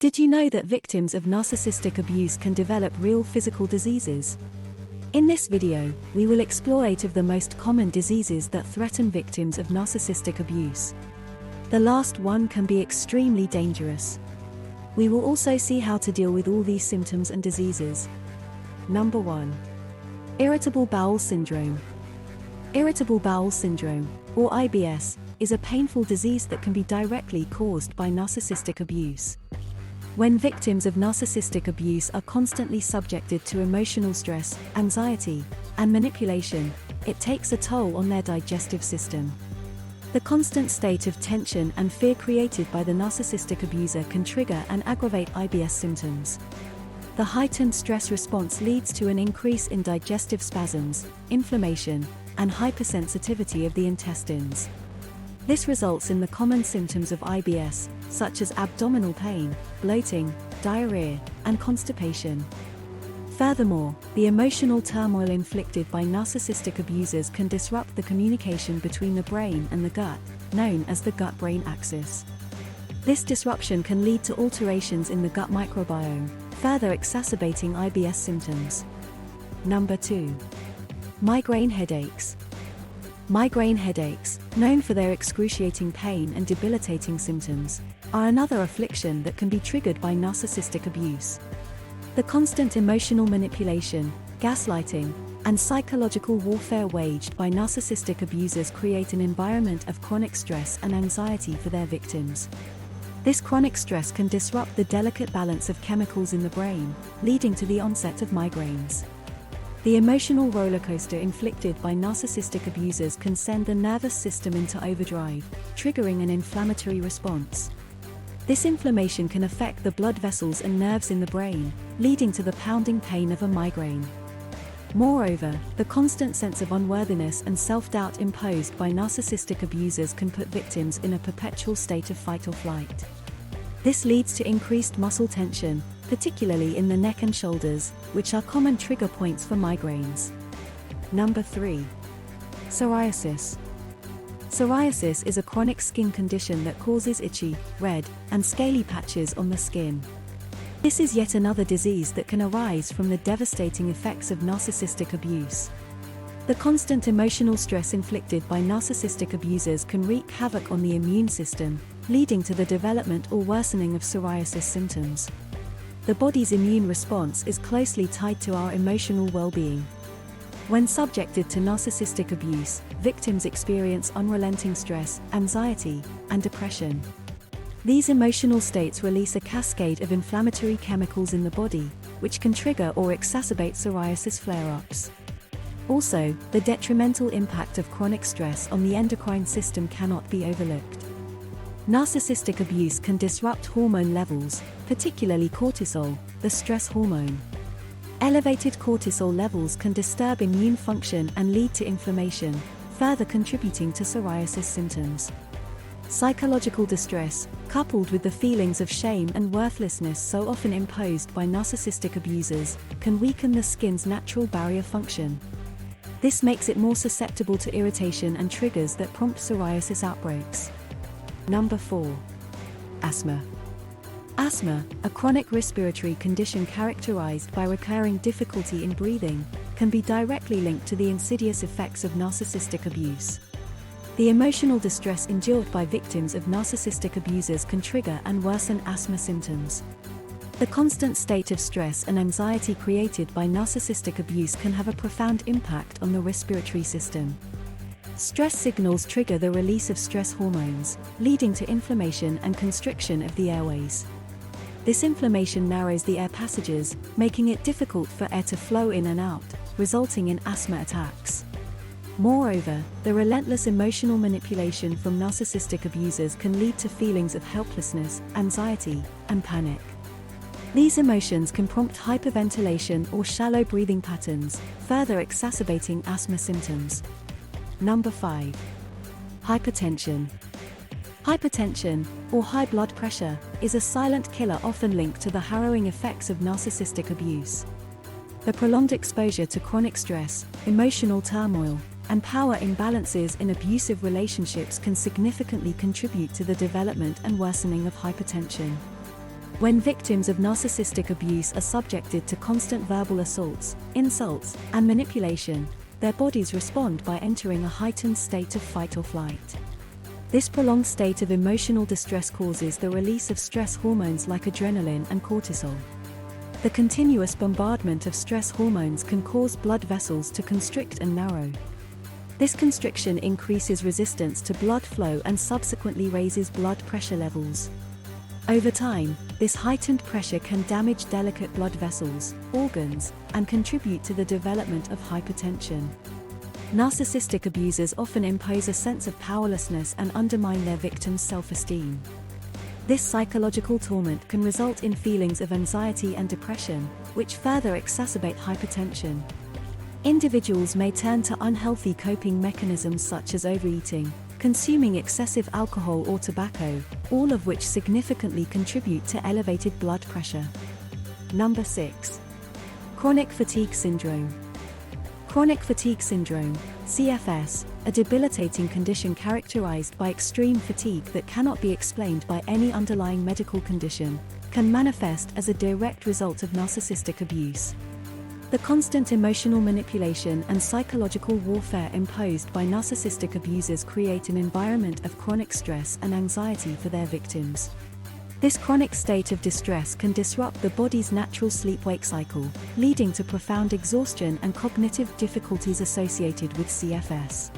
Did you know that victims of narcissistic abuse can develop real physical diseases? In this video, we will explore 8 of the most common diseases that threaten victims of narcissistic abuse. The last one can be extremely dangerous. We will also see how to deal with all these symptoms and diseases. Number 1. Irritable bowel syndrome. Irritable bowel syndrome, or IBS, is a painful disease that can be directly caused by narcissistic abuse. When victims of narcissistic abuse are constantly subjected to emotional stress, anxiety, and manipulation, it takes a toll on their digestive system. The constant state of tension and fear created by the narcissistic abuser can trigger and aggravate IBS symptoms. The heightened stress response leads to an increase in digestive spasms, inflammation, and hypersensitivity of the intestines. This results in the common symptoms of IBS, such as abdominal pain, bloating, diarrhea, and constipation. Furthermore, the emotional turmoil inflicted by narcissistic abusers can disrupt the communication between the brain and the gut, known as the gut-brain axis. This disruption can lead to alterations in the gut microbiome, further exacerbating IBS symptoms. Number 2. Migraine headaches. Migraine headaches, known for their excruciating pain and debilitating symptoms, are another affliction that can be triggered by narcissistic abuse. The constant emotional manipulation, gaslighting, and psychological warfare waged by narcissistic abusers create an environment of chronic stress and anxiety for their victims. This chronic stress can disrupt the delicate balance of chemicals in the brain, leading to the onset of migraines. The emotional rollercoaster inflicted by narcissistic abusers can send the nervous system into overdrive, triggering an inflammatory response. This inflammation can affect the blood vessels and nerves in the brain, leading to the pounding pain of a migraine. Moreover, the constant sense of unworthiness and self-doubt imposed by narcissistic abusers can put victims in a perpetual state of fight or flight. This leads to increased muscle tension, particularly in the neck and shoulders, which are common trigger points for migraines. Number 3. Psoriasis. Psoriasis is a chronic skin condition that causes itchy, red, and scaly patches on the skin. This is yet another disease that can arise from the devastating effects of narcissistic abuse. The constant emotional stress inflicted by narcissistic abusers can wreak havoc on the immune system, leading to the development or worsening of psoriasis symptoms. The body's immune response is closely tied to our emotional well-being. When subjected to narcissistic abuse, victims experience unrelenting stress, anxiety, and depression. These emotional states release a cascade of inflammatory chemicals in the body, which can trigger or exacerbate psoriasis flare-ups. Also, the detrimental impact of chronic stress on the endocrine system cannot be overlooked. Narcissistic abuse can disrupt hormone levels, particularly cortisol, the stress hormone. Elevated cortisol levels can disturb immune function and lead to inflammation, further contributing to psoriasis symptoms. Psychological distress, coupled with the feelings of shame and worthlessness so often imposed by narcissistic abusers, can weaken the skin's natural barrier function. This makes it more susceptible to irritation and triggers that prompt psoriasis outbreaks. Number 4. Asthma. Asthma, a chronic respiratory condition characterized by recurring difficulty in breathing, can be directly linked to the insidious effects of narcissistic abuse. The emotional distress endured by victims of narcissistic abusers can trigger and worsen asthma symptoms. The constant state of stress and anxiety created by narcissistic abuse can have a profound impact on the respiratory system. Stress signals trigger the release of stress hormones, leading to inflammation and constriction of the airways. This inflammation narrows the air passages, making it difficult for air to flow in and out, resulting in asthma attacks. Moreover, the relentless emotional manipulation from narcissistic abusers can lead to feelings of helplessness, anxiety, and panic. These emotions can prompt hyperventilation or shallow breathing patterns, further exacerbating asthma symptoms. Number 5. Hypertension. Hypertension, or high blood pressure, is a silent killer often linked to the harrowing effects of narcissistic abuse. The prolonged exposure to chronic stress, emotional turmoil, and power imbalances in abusive relationships can significantly contribute to the development and worsening of hypertension. When victims of narcissistic abuse are subjected to constant verbal assaults, insults, and manipulation, their bodies respond by entering a heightened state of fight or flight. This prolonged state of emotional distress causes the release of stress hormones like adrenaline and cortisol. The continuous bombardment of stress hormones can cause blood vessels to constrict and narrow. This constriction increases resistance to blood flow and subsequently raises blood pressure levels. Over time, this heightened pressure can damage delicate blood vessels, organs, and contribute to the development of hypertension. Narcissistic abusers often impose a sense of powerlessness and undermine their victims' self-esteem. This psychological torment can result in feelings of anxiety and depression, which further exacerbate hypertension. Individuals may turn to unhealthy coping mechanisms such as overeating, consuming excessive alcohol or tobacco, all of which significantly contribute to elevated blood pressure. Number 6. Chronic fatigue syndrome. Chronic fatigue syndrome, CFS, a debilitating condition characterized by extreme fatigue that cannot be explained by any underlying medical condition, can manifest as a direct result of narcissistic abuse. The constant emotional manipulation and psychological warfare imposed by narcissistic abusers create an environment of chronic stress and anxiety for their victims. This chronic state of distress can disrupt the body's natural sleep-wake cycle, leading to profound exhaustion and cognitive difficulties associated with CFS.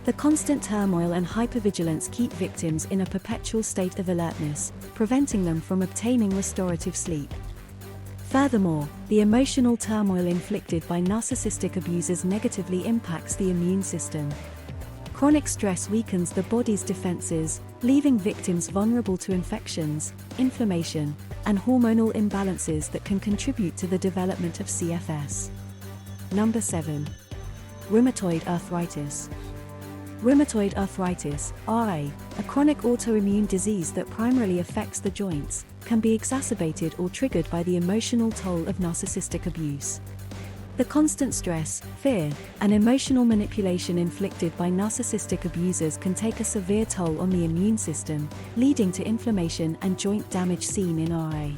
The constant turmoil and hypervigilance keep victims in a perpetual state of alertness, preventing them from obtaining restorative sleep. Furthermore, the emotional turmoil inflicted by narcissistic abusers negatively impacts the immune system. Chronic stress weakens the body's defenses, leaving victims vulnerable to infections, inflammation, and hormonal imbalances that can contribute to the development of CFS. Number 7. Rheumatoid arthritis. Rheumatoid arthritis, RA, a chronic autoimmune disease that primarily affects the joints, can be exacerbated or triggered by the emotional toll of narcissistic abuse. The constant stress, fear, and emotional manipulation inflicted by narcissistic abusers can take a severe toll on the immune system, leading to inflammation and joint damage seen in RA.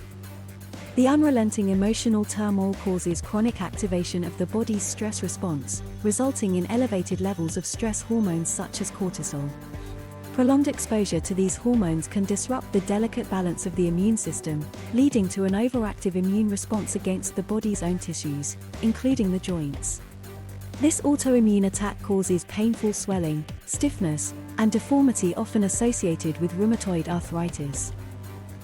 The unrelenting emotional turmoil causes chronic activation of the body's stress response, resulting in elevated levels of stress hormones such as cortisol. Prolonged exposure to these hormones can disrupt the delicate balance of the immune system, leading to an overactive immune response against the body's own tissues, including the joints. This autoimmune attack causes painful swelling, stiffness, and deformity often associated with rheumatoid arthritis.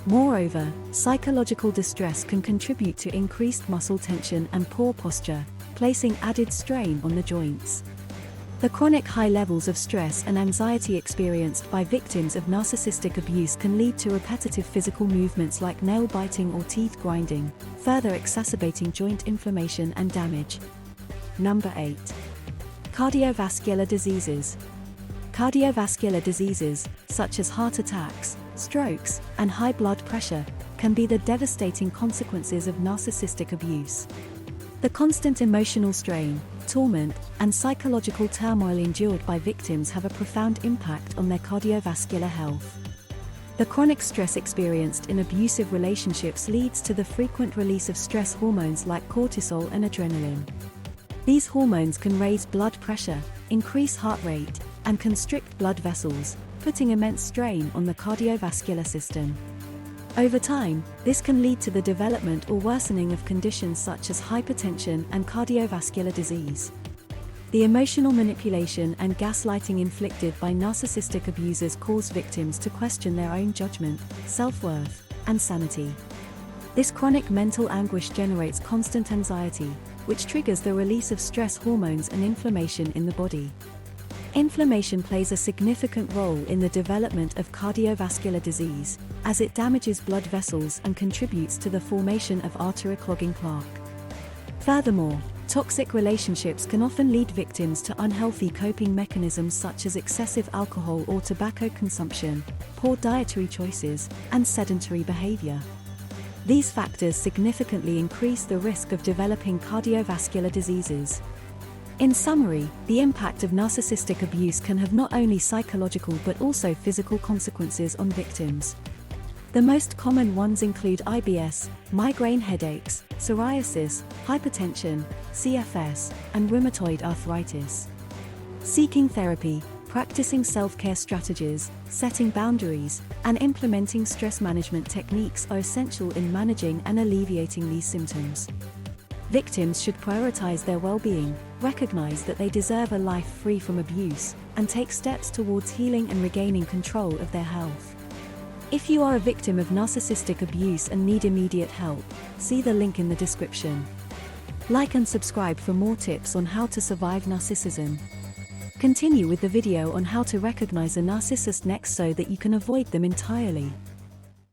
Moreover, psychological distress can contribute to increased muscle tension and poor posture, placing added strain on the joints. The chronic high levels of stress and anxiety experienced by victims of narcissistic abuse can lead to repetitive physical movements like nail biting or teeth grinding, further exacerbating joint inflammation and damage. Number 8. Cardiovascular diseases. Cardiovascular diseases, such as heart attacks, strokes, and high blood pressure, can be the devastating consequences of narcissistic abuse. The constant emotional strain, torment, and psychological turmoil endured by victims have a profound impact on their cardiovascular health. The chronic stress experienced in abusive relationships leads to the frequent release of stress hormones like cortisol and adrenaline. These hormones can raise blood pressure, increase heart rate, and constrict blood vessels, putting immense strain on the cardiovascular system. Over time, this can lead to the development or worsening of conditions such as hypertension and cardiovascular disease. The emotional manipulation and gaslighting inflicted by narcissistic abusers cause victims to question their own judgment, self-worth, and sanity. This chronic mental anguish generates constant anxiety, which triggers the release of stress hormones and inflammation in the body. Inflammation plays a significant role in the development of cardiovascular disease, as it damages blood vessels and contributes to the formation of artery-clogging plaque. Furthermore, toxic relationships can often lead victims to unhealthy coping mechanisms such as excessive alcohol or tobacco consumption, poor dietary choices, and sedentary behavior. These factors significantly increase the risk of developing cardiovascular diseases. In summary, the impact of narcissistic abuse can have not only psychological but also physical consequences on victims. The most common ones include IBS, migraine headaches, psoriasis, hypertension, CFS, and rheumatoid arthritis. Seeking therapy, practicing self-care strategies, setting boundaries, and implementing stress management techniques are essential in managing and alleviating these symptoms. Victims should prioritize their well-being, recognize that they deserve a life free from abuse, and take steps towards healing and regaining control of their health. If you are a victim of narcissistic abuse and need immediate help, see the link in the description. Like and subscribe for more tips on how to survive narcissism. Continue with the video on how to recognize a narcissist next so that you can avoid them entirely.